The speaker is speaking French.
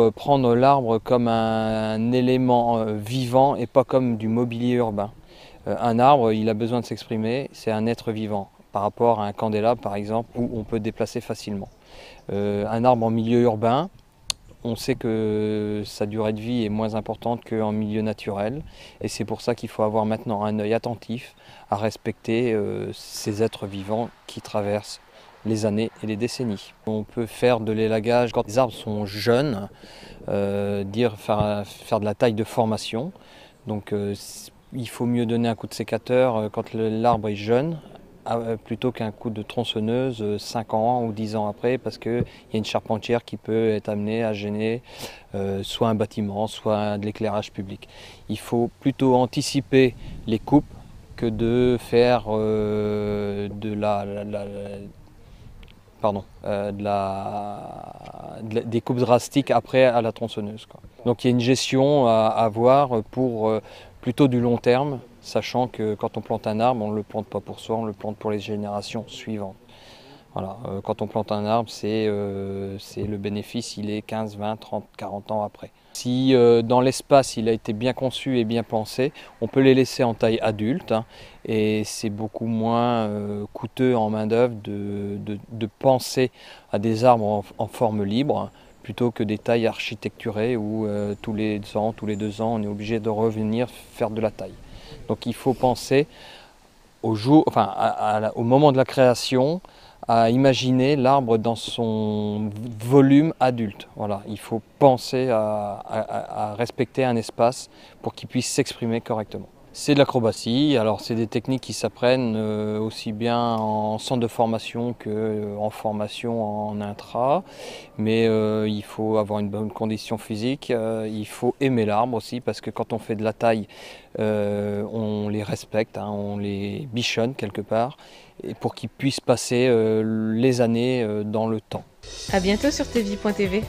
faut prendre l'arbre comme un élément vivant et pas comme du mobilier urbain. Un arbre, il a besoin de s'exprimer, c'est un être vivant, par rapport à un candélabre par exemple, où on peut déplacer facilement. Un arbre en milieu urbain, on sait que sa durée de vie est moins importante qu'en milieu naturel, et c'est pour ça qu'il faut avoir maintenant un œil attentif à respecter ces êtres vivants qui traversent les années et les décennies. On peut faire de l'élagage quand les arbres sont jeunes, faire de la taille de formation. Donc il faut mieux donner un coup de sécateur quand l'arbre est jeune, plutôt qu'un coup de tronçonneuse 5 ans ou 10 ans après, parce qu'il y a une charpentière qui peut être amenée à gêner soit un bâtiment, soit de l'éclairage public. Il faut plutôt anticiper les coupes que de faire des coupes drastiques après à la tronçonneuse, quoi. Donc il y a une gestion à avoir pour plutôt du long terme, sachant que quand on plante un arbre, on ne le plante pas pour soi, on le plante pour les générations suivantes. Voilà, quand on plante un arbre, le bénéfice, il est 15, 20, 30, 40 ans après. Si dans l'espace il a été bien conçu et bien pensé, on peut les laisser en taille adulte, hein, et c'est beaucoup moins coûteux en main d'œuvre de penser à des arbres en forme libre, hein, plutôt que des tailles architecturées où tous les ans, tous les 2 ans, on est obligé de revenir faire de la taille. Donc il faut penser au moment de la création, à imaginer l'arbre dans son volume adulte. Voilà, il faut penser à respecter un espace pour qu'il puisse s'exprimer correctement. C'est de l'acrobatie, alors c'est des techniques qui s'apprennent aussi bien en centre de formation qu'en formation en intra, mais il faut avoir une bonne condition physique, il faut aimer l'arbre aussi, parce que quand on fait de la taille, on les respecte, hein, on les bichonne quelque part, et pour qu'ils puissent passer les années dans le temps. À bientôt sur tv.tv.